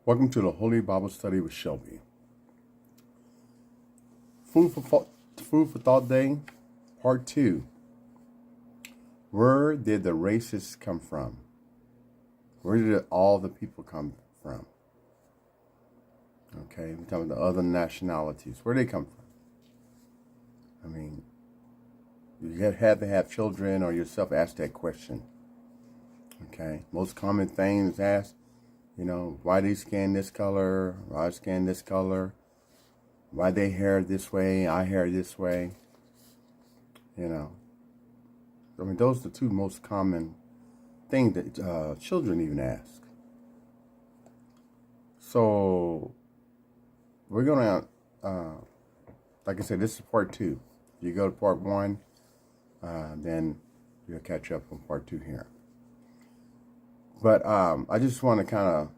Welcome to the Holy Bible Study with Shelby. Food for Thought Day, Part 2. Where did the racists come from? Where did all the people come from? Okay, we're talking about the other nationalities. Where did they come from? I mean, you have to have children or yourself ask that question. Okay, most common things asked. Why they skin this color? Why I skin this color? Why they hair this way? I hair this way. Those are the two most common things that children even ask. So we're gonna, like I said, this is part 2. If you go to part 1, then you'll catch up on part 2 here. But I just want to kind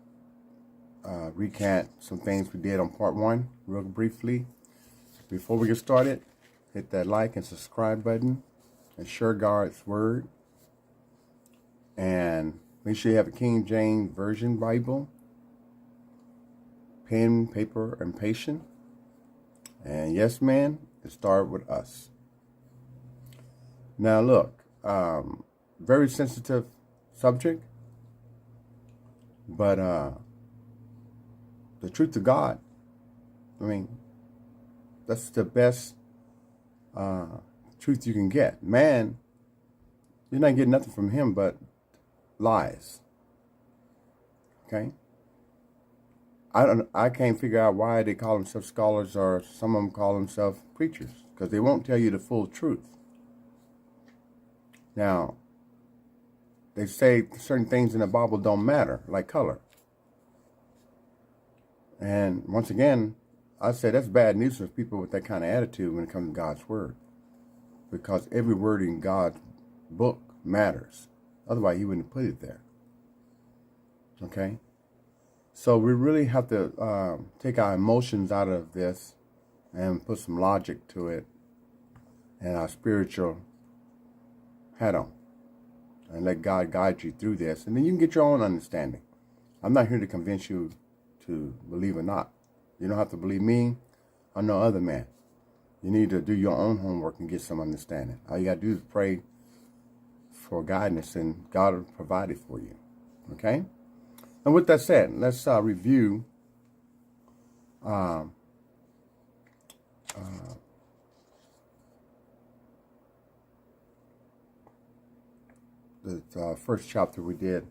of recap some things we did on part 1 real briefly. Before we get started, hit that like and subscribe button and share God's word. And make sure you have a King James Version Bible, pen, paper, and patience. And yes, man, it started with us. Now look, very sensitive subject. But the truth of God, that's the best truth you can get. Man, you're not getting nothing from him but lies. Okay? I can't figure out why they call themselves scholars or some of them call themselves preachers, because they won't tell you the full truth. Now, they say certain things in the Bible don't matter, like color. And once again, I say that's bad news for people with that kind of attitude when it comes to God's word. Because every word in God's book matters. Otherwise, he wouldn't put it there. Okay? So we really have to take our emotions out of this and put some logic to it and our spiritual hat on. And let God guide you through this. And then you can get your own understanding. I'm not here to convince you to believe or not. You don't have to believe me or no other man. You need to do your own homework and get some understanding. All you got to do is pray for guidance, and God will provide it for you. Okay? And with that said, let's review the first chapter we did.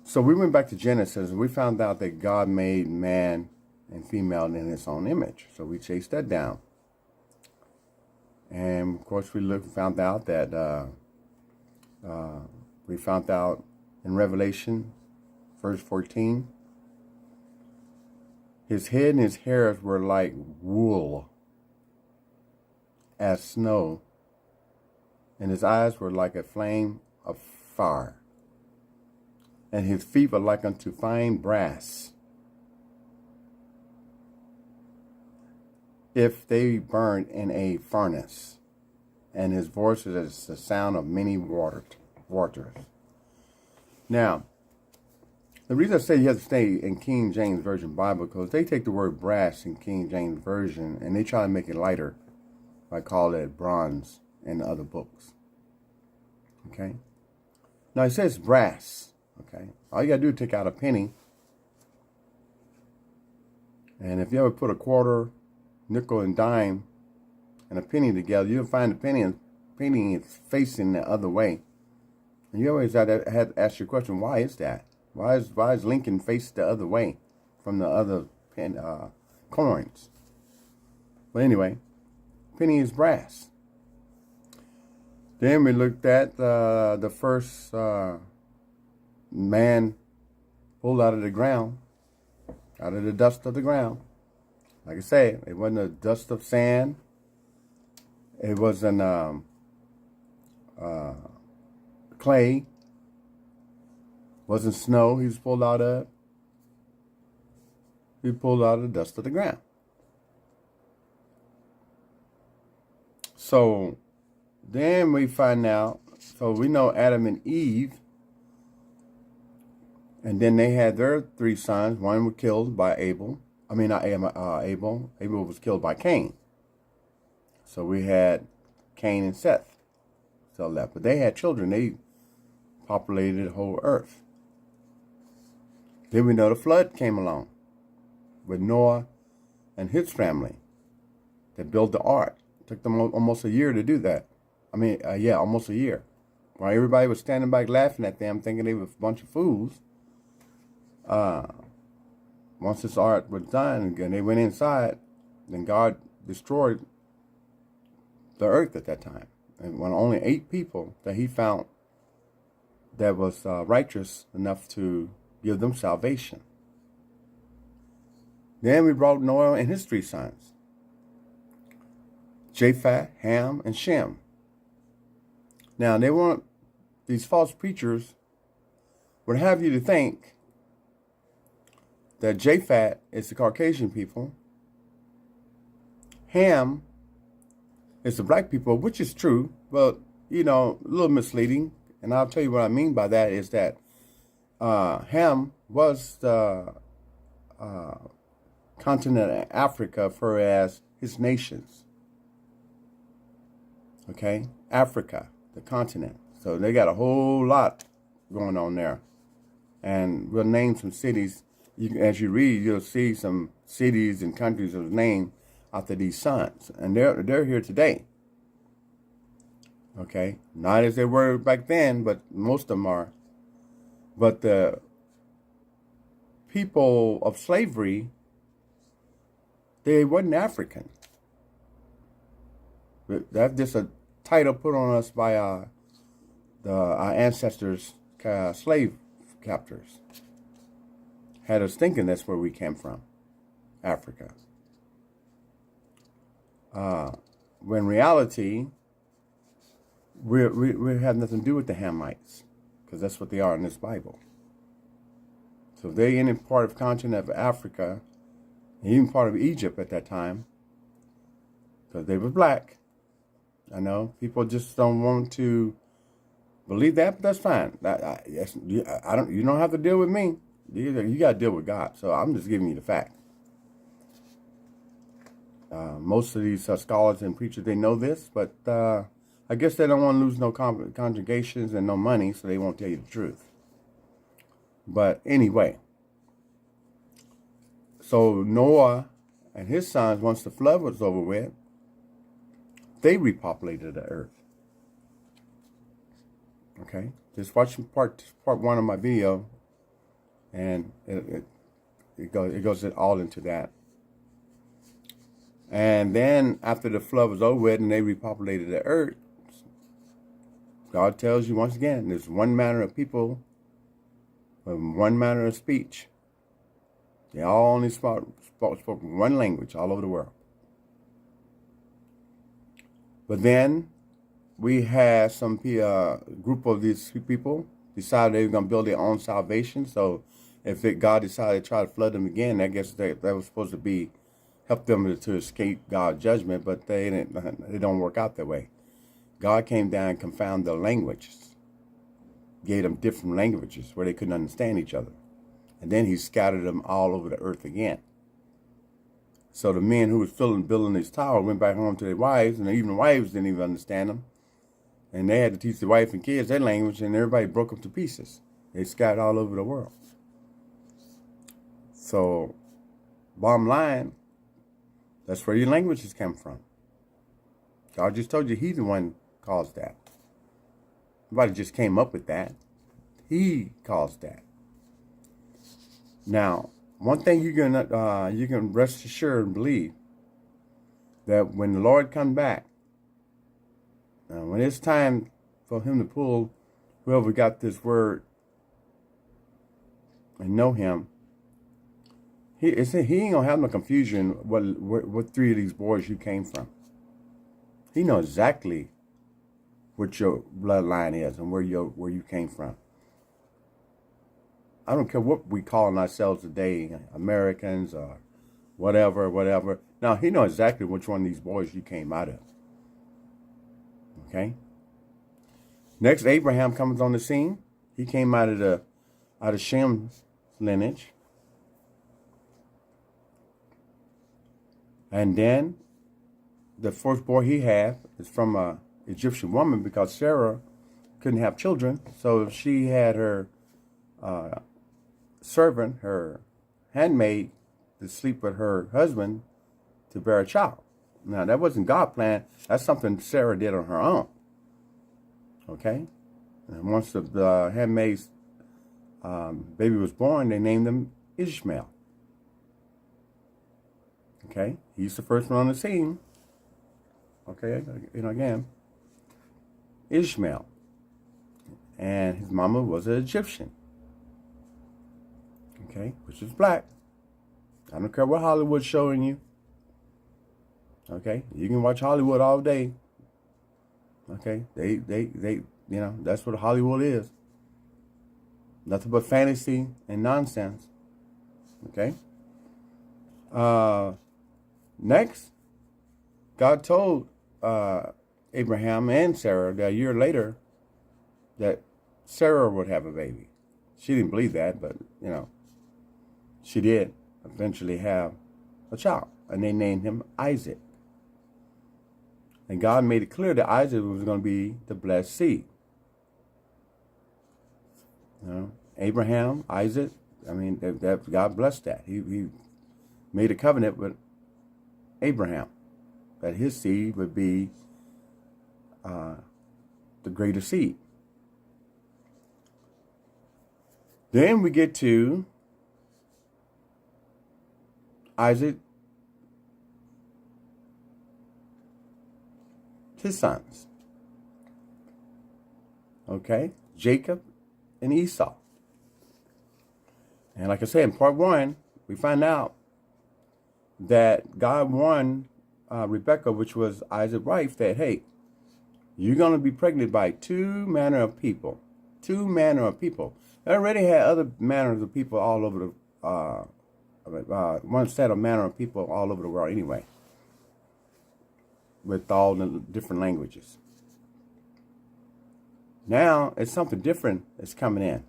So we went back to Genesis and we found out that God made man and female in his own image. So we chased that down. And of course we found out that we found out in Revelation, verse 14, his head and his hairs were like wool as snow, and his eyes were like a flame of fire, and his feet were like unto fine brass, if they burned in a furnace, and his voice is as the sound of many waters. Now, the reason I say you have to stay in King James Version Bible, because they take the word brass in King James Version and they try to make it lighter by calling it bronze in other books. Okay? Now it says brass. Okay? All you got to do is take out a penny. And if you ever put a quarter, nickel, and dime and a penny together, you'll find the penny is facing the other way. And you always have to ask your question, why is that? Why is Lincoln faced the other way from the other coins? But anyway, penny is brass. Then we looked at the first man pulled out of the ground, out of the dust of the ground. Like I say, it wasn't the dust of sand. It wasn't clay. Wasn't snow he was pulled out of. He pulled out of the dust of the ground. So then we find out, so we know Adam and Eve And then they had their 3 sons. One was killed by Abel. I mean, not Abel. Abel was killed by Cain. So we had Cain and Seth still left. But they had children. They populated the whole earth. Then we know the flood came along with Noah and his family. They built the ark. It took them almost a year to do that. I mean, almost a year. While everybody was standing back laughing at them, thinking they were a bunch of fools. Once this ark was done and they went inside, then God destroyed the earth at that time. And when only 8 people that he found that was righteous enough to give them salvation. Then we brought Noah and his 3 sons, Japheth, Ham, and Shem. Now, these false preachers would have you to think that Japheth is the Caucasian people, Ham is the black people, which is true, but, a little misleading. And I'll tell you what I mean by that is that Ham was the continent of Africa for as his nations. Okay? Africa, the continent. So they got a whole lot going on there. And we'll name some cities. As you read, you'll see some cities and countries that was named after these sons. And they're here today. Okay? Not as they were back then, but most of them are. But the people of slavery, they wasn't African. That's just a title put on us by our ancestors, slave captors. Had us thinking that's where we came from, Africa. When in reality, we have nothing to do with the Hamites, because that's what they are in this Bible. So they in part of continent of Africa, and even part of Egypt at that time, because they were black. I know people just don't want to believe that, but that's fine. You don't have to deal with me. You got to deal with God. So I'm just giving you the fact. Most of these scholars and preachers, they know this, but I guess they don't want to lose no congregations and no money, so they won't tell you the truth. But anyway, so Noah and his sons, once the flood was over with, they repopulated the earth. Okay, just watch part 1 of my video, and it goes all into that. And then after the flood was over with and they repopulated the earth, God tells you once again, there's one manner of people, one manner of speech. They all only spoke one language all over the world. But then we had some group of these people decided they were going to build their own salvation. So if God decided to try to flood them again, I guess that was supposed to be help them to escape God's judgment, but they don't work out that way. God came down and confounded their languages, gave them different languages where they couldn't understand each other. And then he scattered them all over the earth again. So the men who was building this tower went back home to their wives, and even the wives didn't even understand them. And they had to teach the wife and kids their language, and everybody broke them to pieces. They scattered all over the world. So, bottom line, that's where your languages come from. God just told you He's the one caused that. Nobody just came up with that. He caused that. Now, one thing you can rest assured and believe that when the Lord comes back, when it's time for Him to pull whoever got this word and know Him, He ain't gonna have no confusion what 3 of these boys you came from. He knows exactly what your bloodline is and where you came from. I don't care what we calling ourselves today, Americans or whatever. Now, He knows exactly which one of these boys you came out of. Okay? Next, Abraham comes on the scene. He came out of out of Shem's lineage. And then the first boy he had is from an Egyptian woman because Sarah couldn't have children. So she had her servant, her handmaid, to sleep with her husband to bear a child. Now, that wasn't God's plan. That's something Sarah did on her own. Okay? And once the handmaid's baby was born, they named him Ishmael. Okay? He's the first one on the scene. Okay? Again, Ishmael. And his mama was an Egyptian. Okay? Which is black. I don't care what Hollywood's showing you. Okay? You can watch Hollywood all day. Okay? They that's what Hollywood is. Nothing but fantasy and nonsense. Okay? Next, God told Abraham and Sarah that a year later that Sarah would have a baby. She didn't believe that, but, she did eventually have a child. And they named him Isaac. And God made it clear that Isaac was going to be the blessed seed. Abraham, Isaac, that God blessed that. He made a covenant with Abraham that his seed would be the greater seed. Then we get to Isaac, his sons. Okay? Jacob and Esau. And like I said, in part 1, we find out that God warned Rebekah, which was Isaac's wife, that, hey, you're going to be pregnant by two manner of people. Two manner of people. They already had other manners of people all over the, one set of manner of people all over the world anyway, with all the different languages. Now, it's something different that's coming in.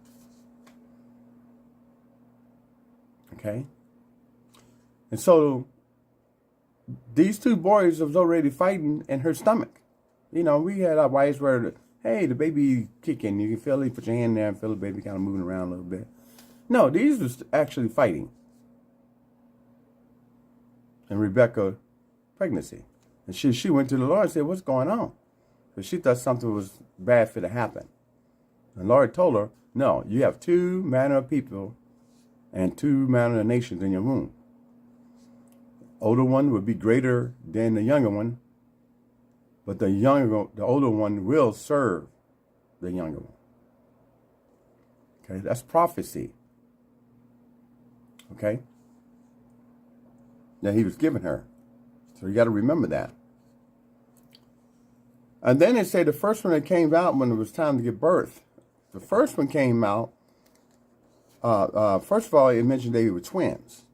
Okay? And so, these two boys was already fighting in her stomach. We had our wives where, hey, the baby kicking. You can feel it. Put your hand there and feel the baby kind of moving around a little bit. No, these was actually fighting. And Rebekah, pregnancy. And she went to the Lord and said, what's going on? Because she thought something was bad for to happen. And the Lord told her, no, you have two manner of people and two manner of nations in your womb. Older one would be greater than the younger one, but the older one will serve the younger one. Okay, that's prophecy. Okay? That he was giving her. So you got to remember that. And then it said the first one that came out when it was time to give birth. The first one came out, first of all, it mentioned they were twins.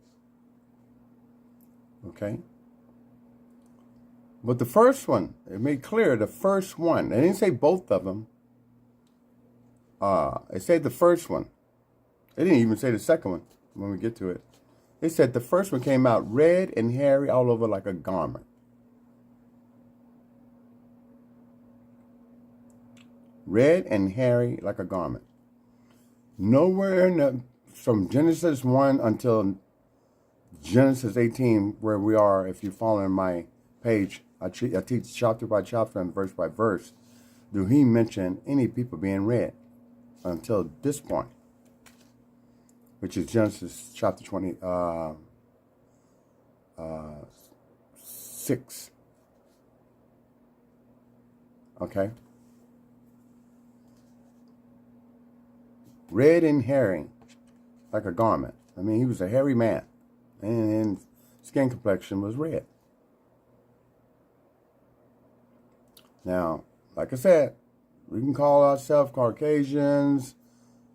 Okay? But the first one, it made clear the first one. They didn't say both of them. It said the first one. They didn't even say the second one when we get to it. They said the first one came out red and hairy all over like a garment. Red and hairy like a garment. Nowhere from Genesis 1 until Genesis 18, where we are, if you follow in my page, I teach chapter by chapter and verse by verse, do he mention any people being red until this point, which is Genesis chapter 6. Okay? Red and hairy, like a garment. He was a hairy man, and skin complexion was red. Now, like I said, we can call ourselves Caucasians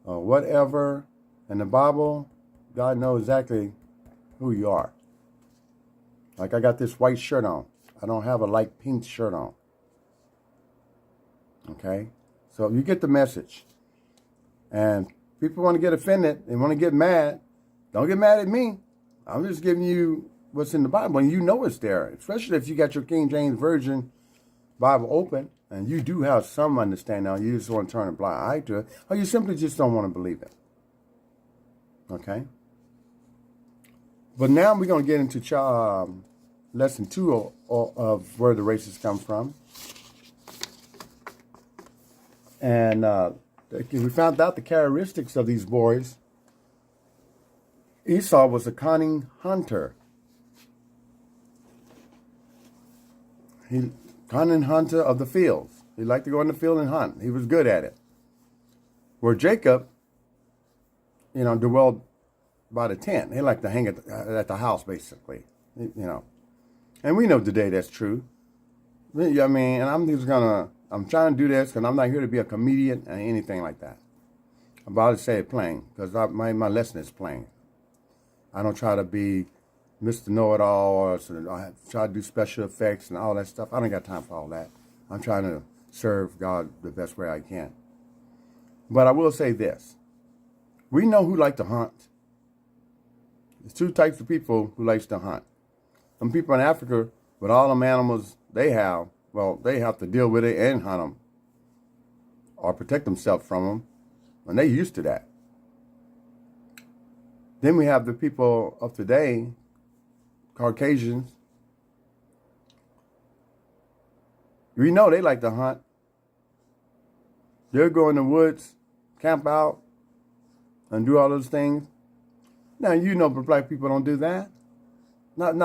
or whatever. In the Bible, God knows exactly who you are. Like I got this white shirt on. I don't have a light pink shirt on. Okay? So you get the message. And people want to get offended. They want to get mad. Don't get mad at me. I'm just giving you what's in the Bible, and you know it's there. Especially if you got your King James Version Bible open, and you do have some understanding. You just want to turn a blind eye to it, or you simply just don't want to believe it. Okay? But now we're going to get into lesson 2 of where the races come from. And we found out the characteristics of these boys. Esau was a cunning hunter. Cunning hunter of the fields. He liked to go in the field and hunt. He was good at it. Where Jacob, dwelled by the tent. He liked to hang at the house, basically. And we know today that's true. I mean, and I'm trying to do this because I'm not here to be a comedian or anything like that. I'm about to say it plain because my lesson is plain. I don't try to be Mr. Know-It-All or I try to do special effects and all that stuff. I don't got time for all that. I'm trying to serve God the best way I can. But I will say this. We know who like to hunt. There's 2 types of people who likes to hunt. Some people in Africa, with all them animals they have to deal with it and hunt them or protect themselves from them. And they used to that. Then we have the people of today, Caucasians. We know they like to hunt. They'll go in the woods, camp out, and do all those things. Now, but black people don't do that. Not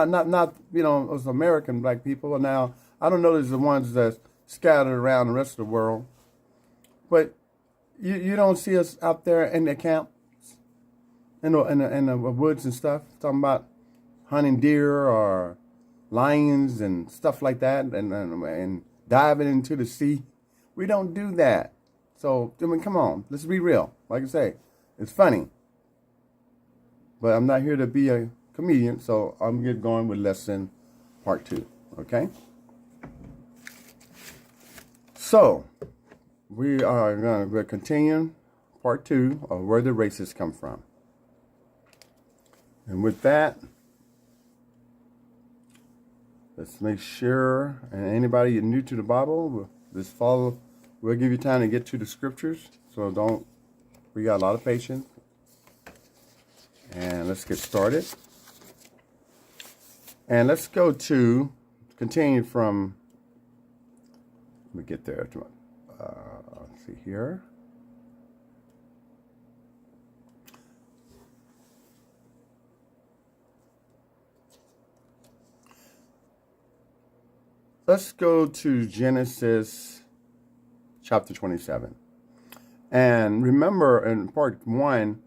those American black people. Now, I don't know there's the ones that's scattered around the rest of the world. But you don't see us out there in the camps, in the woods and stuff, talking about hunting deer or lions and stuff like that and diving into the sea. We don't do that. So, come on, let's be real. Like I say, it's funny. But I'm not here to be a comedian, so I'm going to get going with lesson part 2. Okay? So, we are going to continue part 2 of where the races come from. And with that, let's make sure, and anybody new to the Bible, just follow. We'll give you time to get to the scriptures, so we got a lot of patience. And let's get started. And let's continue from, let me get there. Let's see here. Let's go to Genesis chapter 27. And remember in part 1,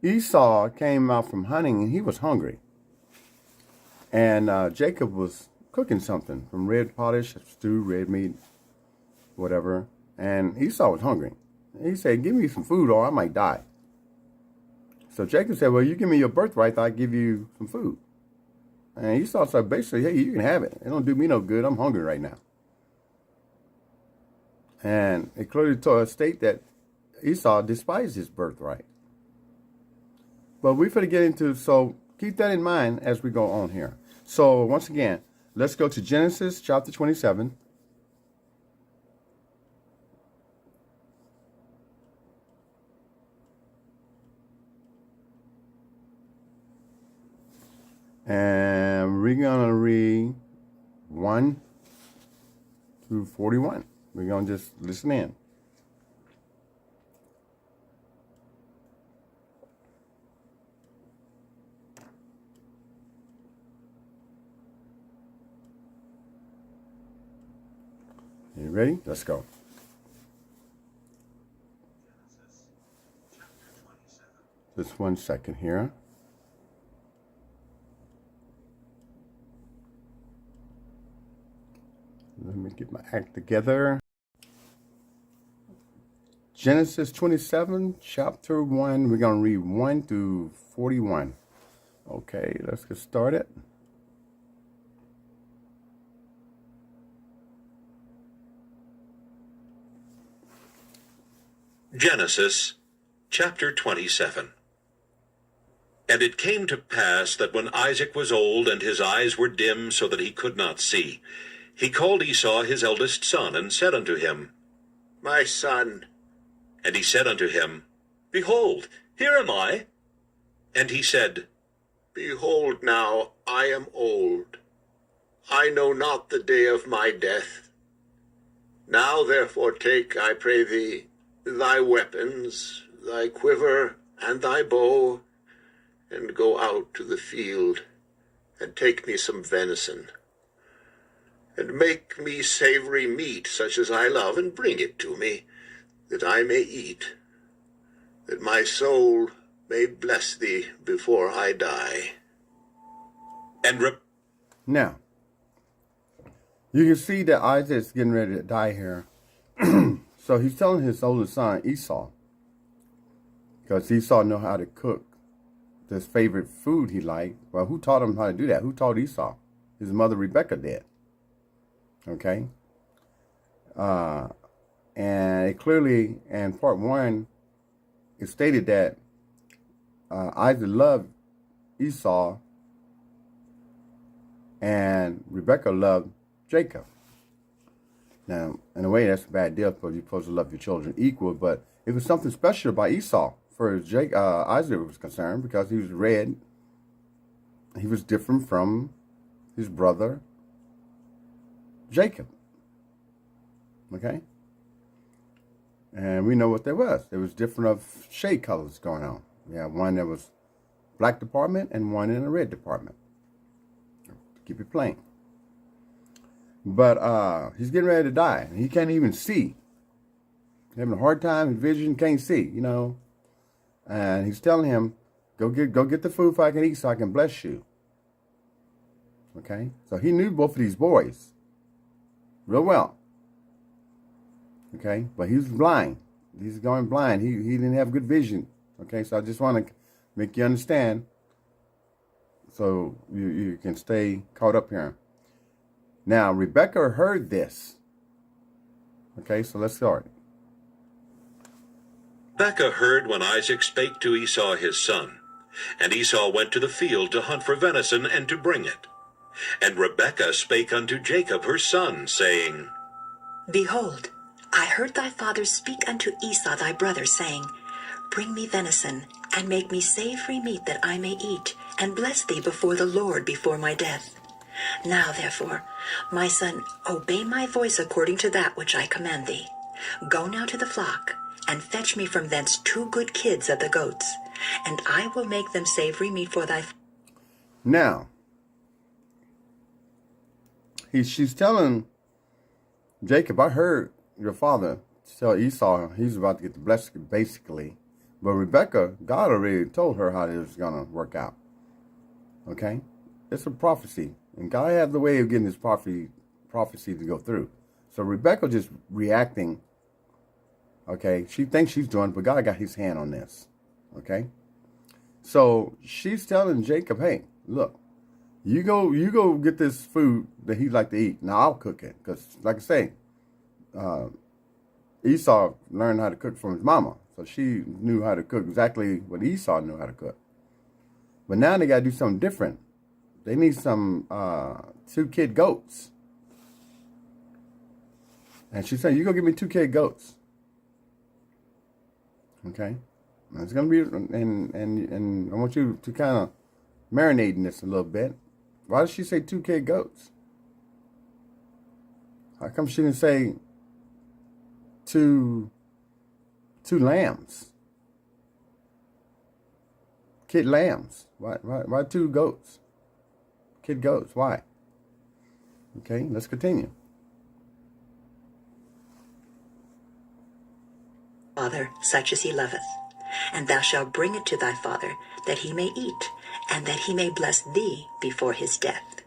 Esau came out from hunting and he was hungry. And Jacob was cooking something from red potash, stew, red meat, whatever. And Esau was hungry. He said, give me some food or I might die. So Jacob said, well, you give me your birthright, I'll give you some food. And Esau said, basically, hey, you can have it. It don't do me no good. I'm hungry right now. And it clearly state that Esau despised his birthright. But we're going to get into, so keep that in mind as we go on here. So once again, let's go to Genesis chapter 27. And we're going to read 1 through 41. We're going to just listen in. You ready? Let's go. Just 1 second here. Let me get my act together. Genesis 27, chapter 1. We're going to read 1 through 41. Okay, let's get started. Genesis Chapter 27. And it came to pass that when Isaac was old, and his eyes were dim, so that he could not see, he called Esau his eldest son, and said unto him, My son. And he said unto him, Behold, here am I. And he said, Behold now, I am old. I know not the day of my death. Now therefore take, I pray thee, thy weapons, thy quiver, and thy bow, and go out to the field, and take me some venison, and make me savory meat, such as I love, and bring it to me, that I may eat, that my soul may bless thee before I die. And Now, you can see that Isaac's getting ready to die here. So he's telling his oldest son, Esau, because Esau know how to cook his favorite food he liked. Well, who taught him how to do that? Who taught Esau? His mother, Rebecca, did. Okay? And it clearly, in part 1, it stated that Isaac loved Esau and Rebecca loved Jacob. Now, in a way, that's a bad deal because you're supposed to love your children equal, but it was something special about Esau for Isaac was concerned, because he was red. He was different from his brother Jacob. Okay? And we know what there was. There was different of shade colors going on. We had one that was black department and one in a red department. Keep it plain. But he's getting ready to die. He can't even see. He's having a hard time. His vision can't see, you know. And he's telling him, go get the food so I can eat, so I can bless you. Okay? So he knew both of these boys real well. Okay? But he was blind. He's going blind. He didn't have good vision. Okay? So I just want to make you understand so you can stay caught up here. Now, Rebecca heard this. Okay, so let's start. Rebekah heard when Isaac spake to Esau his son. And Esau went to the field to hunt for venison, and to bring it. And Rebekah spake unto Jacob her son, saying, Behold, I heard thy father speak unto Esau thy brother, saying, Bring me venison, and make me savory meat, that I may eat, and bless thee before the Lord before my death. Now therefore, my son, obey my voice according to that which I command thee. Go now to the flock, and fetch me from thence 2 good kids of the goats, and I will make them savory meat for thy... Now, she's telling Jacob, I heard your father tell Esau he's about to get the blessing, basically. But Rebecca, God already told her how this is going to work out. Okay? It's a prophecy. And God had the way of getting this prophecy to go through. So Rebecca just reacting. Okay? She thinks she's doing it, but God got his hand on this. Okay? So she's telling Jacob, hey, look, you go get this food that he'd like to eat. Now I'll cook it. Because, like I say, Esau learned how to cook from his mama. So she knew how to cook exactly what Esau knew how to cook. But now they got to do something different. They need some 2 kid goats. And she said, you go get me 2 kid goats. Okay? Now it's going to be, and I want you to kind of marinate in this a little bit. Why did she say 2 kid goats? How come she didn't say two lambs? Kid lambs. Why 2 goats? Kid goats. Why? Okay, let's continue. Father, such as he loveth. And thou shalt bring it to thy father, that he may eat, and that he may bless thee before his death.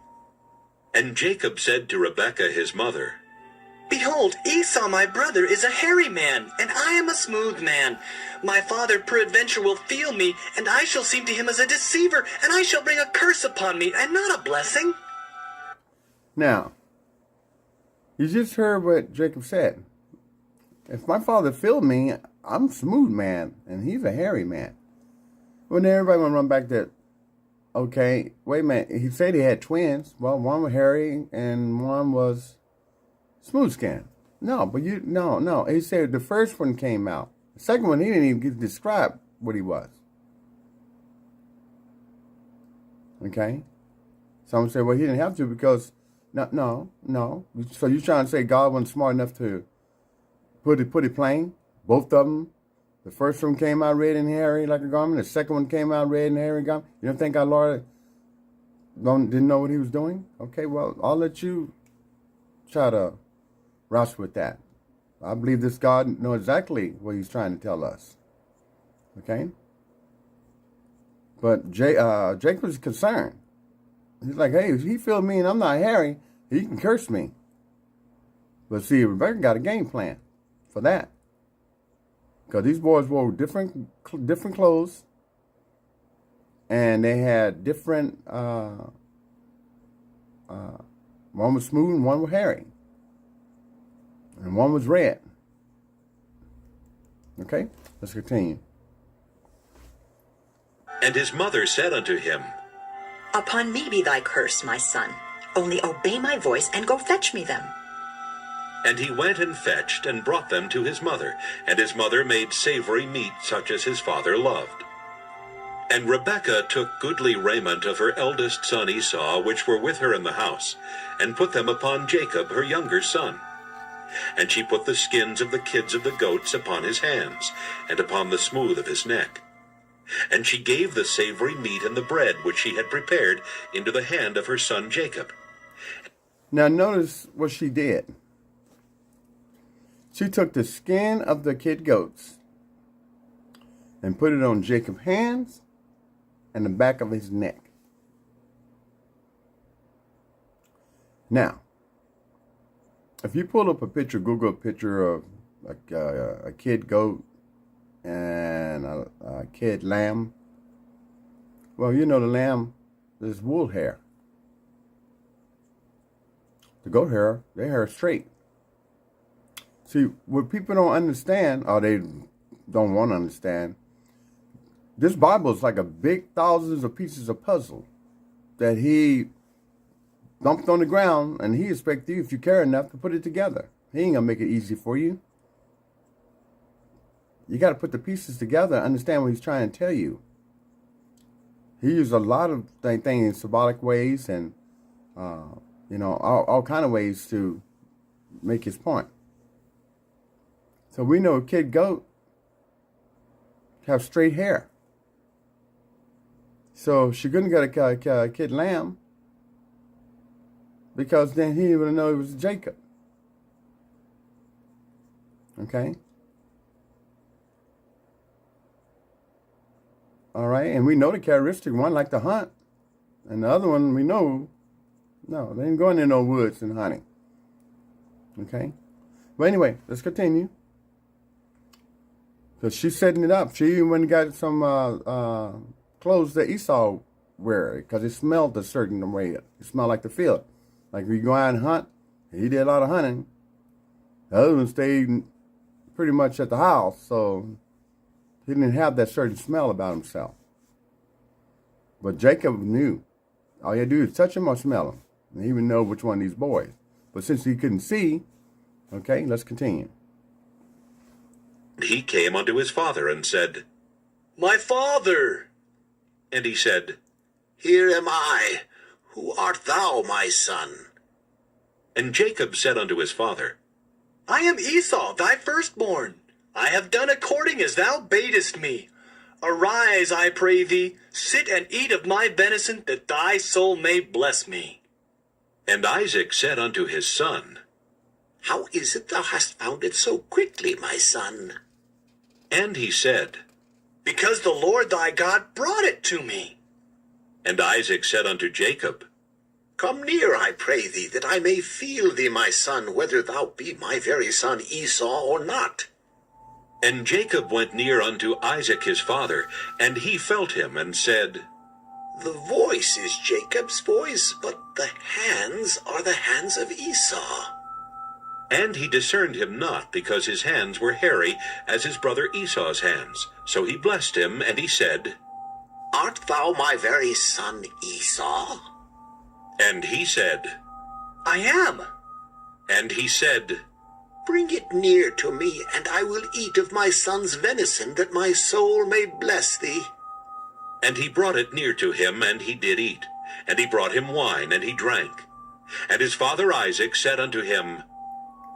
And Jacob said to Rebekah his mother, Behold, Esau my brother is a hairy man, and I am a smooth man. My father peradventure will feel me, and I shall seem to him as a deceiver, and I shall bring a curse upon me, and not a blessing. Now, you just heard what Jacob said. If my father filled me, I'm a smooth man, and he's a hairy man. Well, then everybody want to run back to, okay, wait a minute. He said he had twins. Well, one was hairy and one was smooth skin. No, but no. He said the first one came out. The second one, he didn't even get to describe what he was. Okay? Someone said, well, he didn't have to because, no. So you're trying to say God wasn't smart enough to put it plain? Both of them. The first one came out red and hairy like a garment. The second one came out red and hairy garment. You don't think our Lord didn't know what he was doing? Okay, well, I'll let you try to rush with that. I believe this God knows exactly what he's trying to tell us. Okay? But Jacob was concerned. He's like, hey, if he filled me and I'm not hairy, he can curse me. But see, Rebecca got a game plan for that. Because these boys wore different clothes. And they had different, one was smooth and one was hairy. And one was red. Okay, let's continue. And his mother said unto him, Upon me be thy curse, my son. Only obey my voice and go fetch me them. And he went and fetched and brought them to his mother. And his mother made savory meat such as his father loved. And Rebekah took goodly raiment of her eldest son Esau, which were with her in the house, and put them upon Jacob her younger son. And she put the skins of the kids of the goats upon his hands, and upon the smooth of his neck. And she gave the savory meat and the bread which she had prepared into the hand of her son Jacob. Now notice what she did. She took the skin of the kid goats and put it on Jacob's hands and the back of his neck. Now, if you pull up a picture, Google a picture of a kid goat and a kid lamb, well, you know the lamb is wool hair. The goat hair, their hair is straight. See, what people don't understand, or they don't want to understand, this Bible is like a big thousands of pieces of puzzle that he dumped on the ground, and he expects you, if you care enough, to put it together. He ain't going to make it easy for you. You got to put the pieces together and understand what he's trying to tell you. He used a lot of things in symbolic ways and, all kind of ways to make his point. So we know a kid goat have straight hair. So she couldn't get a kid lamb because then he would know it was Jacob. Okay? All right, and we know the characteristic. One like to hunt, and the other one we know, no, they ain't going in no woods and hunting. Okay? But anyway, let's continue. So she's setting it up. She even went and got some clothes that Esau wear because it smelled a certain way. It smelled like the field. Like when you go out and hunt, he did a lot of hunting. The other one stayed pretty much at the house, so he didn't have that certain smell about himself. But Jacob knew. All he had to do is touch him or smell him. And he would know which one of these boys. But since he couldn't see, okay, let's continue. He came unto his father and said, My father! And he said, Here am I. Who art thou, my son? And Jacob said unto his father, I am Esau, thy firstborn. I have done according as thou badest me. Arise, I pray thee, sit and eat of my venison, that thy soul may bless me. And Isaac said unto his son, How is it thou hast found it so quickly, my son? And he said, Because the Lord thy God brought it to me. And Isaac said unto Jacob, Come near, I pray thee, that I may feel thee, my son, whether thou be my very son Esau or not. And Jacob went near unto Isaac his father, and he felt him, and said, The voice is Jacob's voice, but the hands are the hands of Esau. And he discerned him not, because his hands were hairy, as his brother Esau's hands. So he blessed him, and he said, Art thou my very son Esau? And he said, I am. And he said, Bring it near to me, and I will eat of my son's venison, that my soul may bless thee. And he brought it near to him, and he did eat. And he brought him wine, and he drank. And his father Isaac said unto him,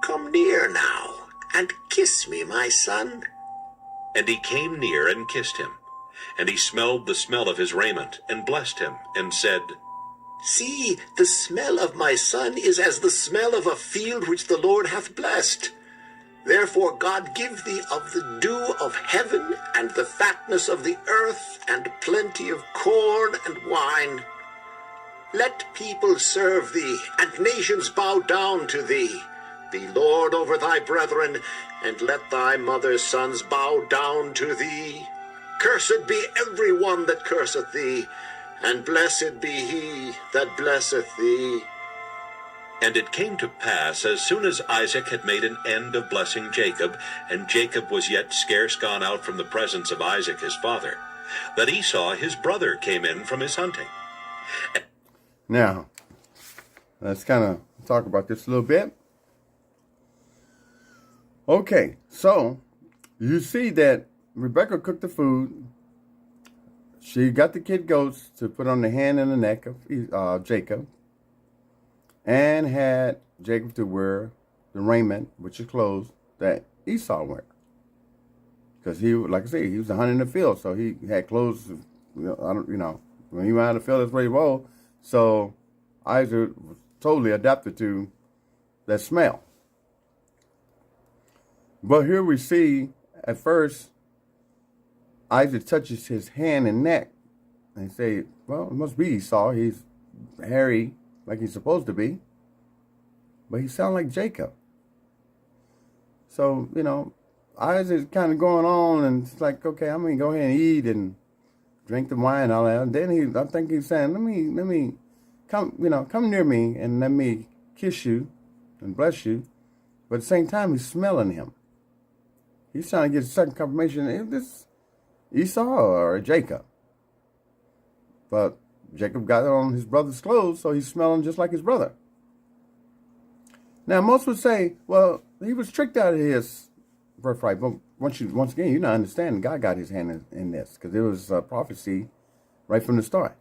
Come near now, and kiss me, my son. And he came near and kissed him. And he smelled the smell of his raiment, and blessed him, and said, See, the smell of my son is as the smell of a field which the Lord hath blessed. Therefore God give thee of the dew of heaven, and the fatness of the earth, and plenty of corn and wine. Let people serve thee, and nations bow down to thee. Be Lord over thy brethren, and let thy mother's sons bow down to thee. Cursed be every one that curseth thee, and blessed be he that blesseth thee. And it came to pass, as soon as Isaac had made an end of blessing Jacob, and Jacob was yet scarce gone out from the presence of Isaac his father, that Esau his brother came in from his hunting. Now, let's kind of talk about this a little bit. Okay, so you see that Rebecca cooked the food. She got the kid goats to put on the hand and the neck of Jacob, and had Jacob to wear the raiment, which is clothes, that Esau wear. Because he, like I said, he was hunting in the field, so he had clothes. When he went out in the field, that's where he wore. So Isaac was totally adapted to that smell. But here we see, at first, Isaac touches his hand and neck, and say, well, it must be Esau. He's hairy, like he's supposed to be. But he sounds like Jacob. So, Isaac's kind of going on, and it's like, okay, I'm going to go ahead and eat and drink the wine and all that. And then I think he's saying, let me come near me and let me kiss you and bless you. But at the same time, he's smelling him. He's trying to get a second confirmation. Is this Esau or Jacob? But Jacob got on his brother's clothes, so he's smelling just like his brother. Now, most would say, well, he was tricked out of his birthright. But once again, you're not understanding. God got his hand in this, because it was a prophecy right from the start.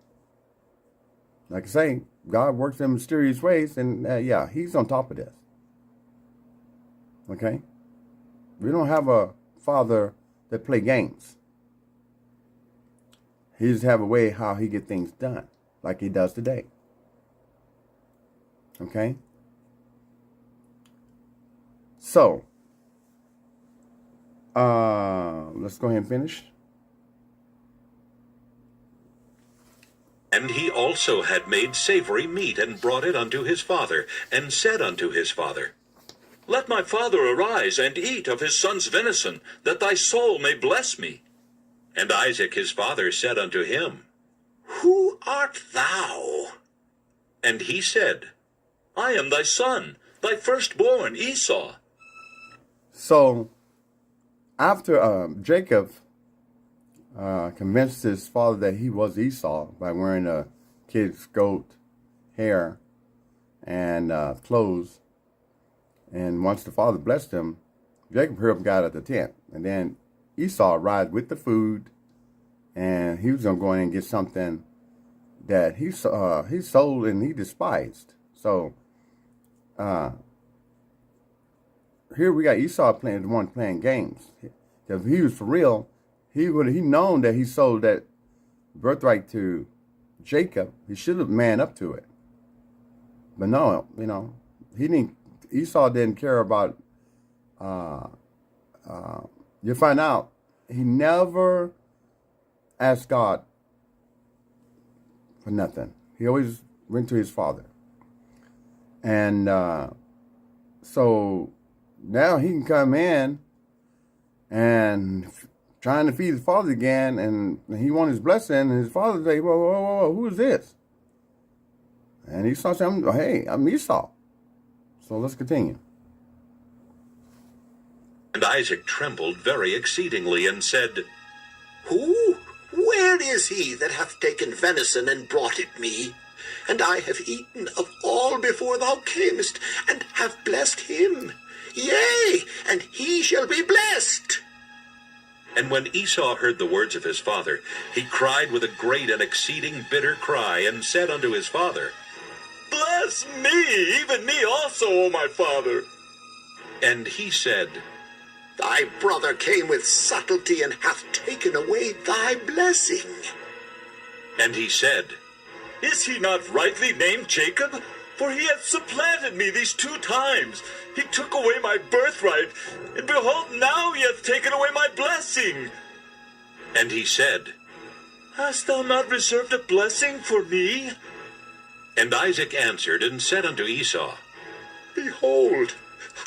Like I say, God works in mysterious ways, and he's on top of this. Okay? We don't have a father that play games. He just have a way how he get things done, like he does today. Okay? So, let's go ahead and finish. And he also had made savory meat, and brought it unto his father, and said unto his father, Let my father arise, and eat of his son's venison, that thy soul may bless me. And Isaac his father said unto him, Who art thou? And he said, I am thy son, thy firstborn Esau. So, after Jacob convinced his father that he was Esau by wearing a kid's goat hair and clothes, and once the father blessed him, Jacob hurried up and got at the tent. And then Esau arrived with the food, and he was going to go in and get something that he sold and he despised. So, here we got Esau the one playing games. If he was for real, he known that he sold that birthright to Jacob. He should have manned up to it. But no, he didn't. Esau didn't care about. You find out he never asked God for nothing. He always went to his father, and so now he can come in and trying to feed his father again, and he wanted his blessing, and his father say, whoa, who is this? And Esau said, hey, I'm Esau. So let's continue. And Isaac trembled very exceedingly, and said, Who? Where is he that hath taken venison and brought it me? And I have eaten of all before thou camest, and have blessed him. Yea, and he shall be blessed. And when Esau heard the words of his father, he cried with a great and exceeding bitter cry, and said unto his father, Bless me, even me also, O my father. And he said, Thy brother came with subtlety, and hath taken away thy blessing. And he said, Is he not rightly named Jacob? For he hath supplanted me these 2 times. He took away my birthright, and behold, now he hath taken away my blessing. And he said, Hast thou not reserved a blessing for me? And Isaac answered and said unto Esau, Behold,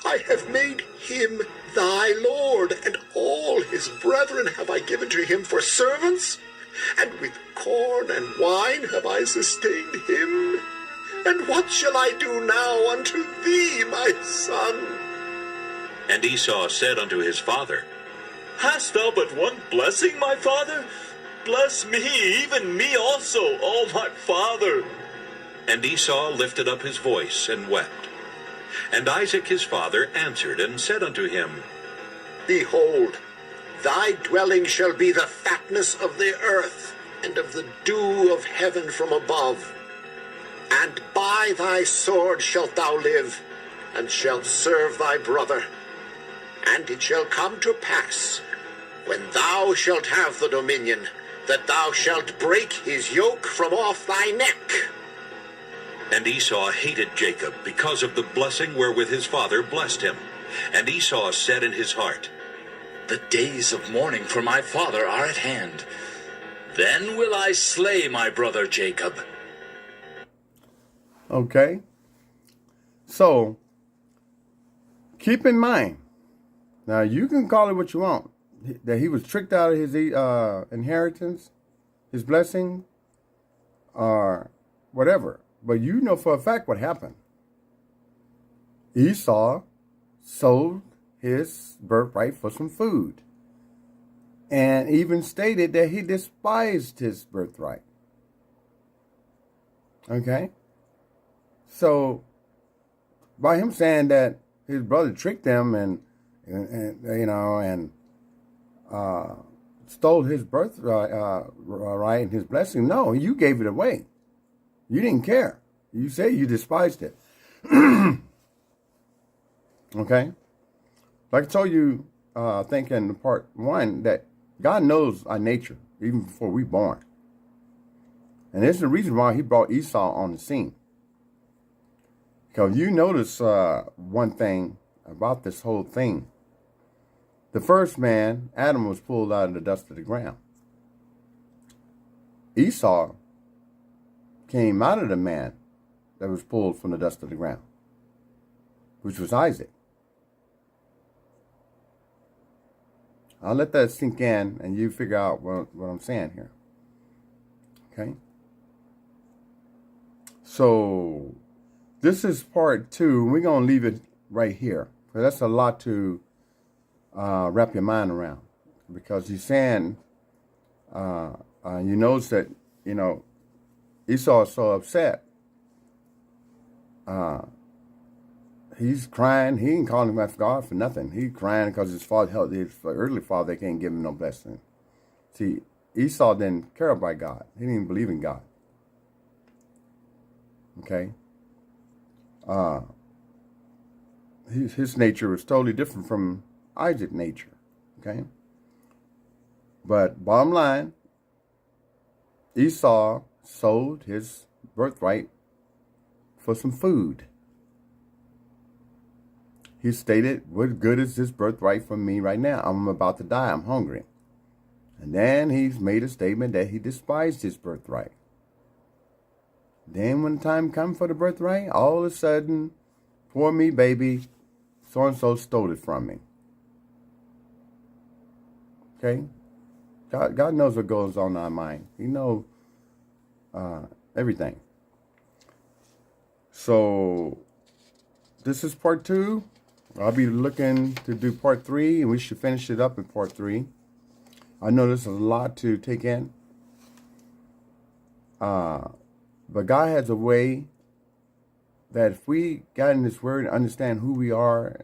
I have made him thy lord, and all his brethren have I given to him for servants, and with corn and wine have I sustained him. And what shall I do now unto thee, my son? And Esau said unto his father, Hast thou but one blessing, my father? Bless me, even me also, O my father. And Esau lifted up his voice and wept. And Isaac his father answered and said unto him, Behold, thy dwelling shall be the fatness of the earth, and of the dew of heaven from above. And by thy sword shalt thou live, and shalt serve thy brother. And it shall come to pass, when thou shalt have the dominion, that thou shalt break his yoke from off thy neck. And Esau hated Jacob because of the blessing wherewith his father blessed him. And Esau said in his heart, The days of mourning for my father are at hand. Then will I slay my brother Jacob. Okay. So, keep in mind, now you can call it what you want, that he was tricked out of his inheritance, his blessing, or whatever. But you know for a fact what happened. Esau sold his birthright for some food, and even stated that he despised his birthright. Okay? So, by him saying that his brother tricked him and stole his birthright right and his blessing, no, you gave it away. You didn't care. You say you despised it. Okay? Like I told you, I think in part 1, that God knows our nature even before we born. And this is the reason why he brought Esau on the scene. Because you notice one thing about this whole thing. The first man, Adam, was pulled out of the dust of the ground. Esau came out of the man that was pulled from the dust of the ground, which was Isaac. I'll let that sink in and you figure out what I'm saying here. Okay? So, this is part 2. We're going to leave it right here. Because that's a lot to wrap your mind around. Because he's saying, you notice that, Esau is so upset. He's crying. He ain't calling him God for nothing. He's crying because his earthly father, they can't give him no blessing. See, Esau didn't care about God. He didn't even believe in God. Okay? His nature was totally different from Isaac's nature. Okay? But bottom line, Esau sold his birthright for some food. He stated, what good is this birthright for me right now? I'm about to die. I'm hungry. And then he's made a statement that he despised his birthright. Then when the time comes for the birthright, all of a sudden, poor me, baby, so-and-so stole it from me. Okay? God knows what goes on in our mind. He knows everything. So, this is part 2 I'll be looking to do part 3, and we should finish it up in part 3. I know this is a lot to take in. But God has a way that if we got in this word and understand who we are,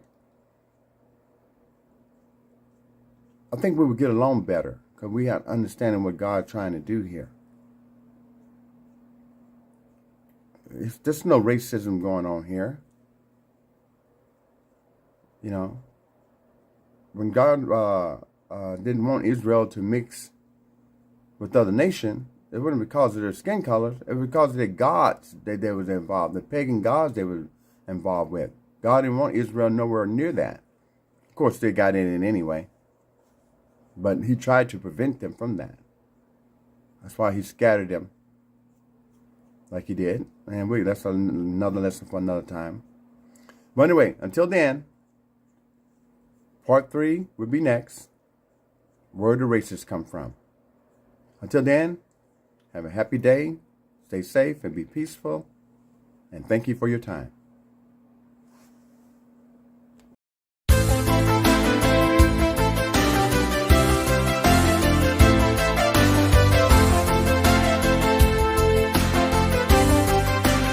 I think we would get along better because we have understanding what God's trying to do here. There's no racism going on here. You know, when God didn't want Israel to mix with other nations, it wasn't because of their skin colors. It was because of their gods that they was involved, the pagan gods they were involved with. God didn't want Israel nowhere near that. Of course, they got in it anyway. But he tried to prevent them from that. That's why he scattered them like he did. And that's another lesson for another time. But anyway, until then, part 3 will be next. Where do races come from? Until then, have a happy day, stay safe and be peaceful, and thank you for your time.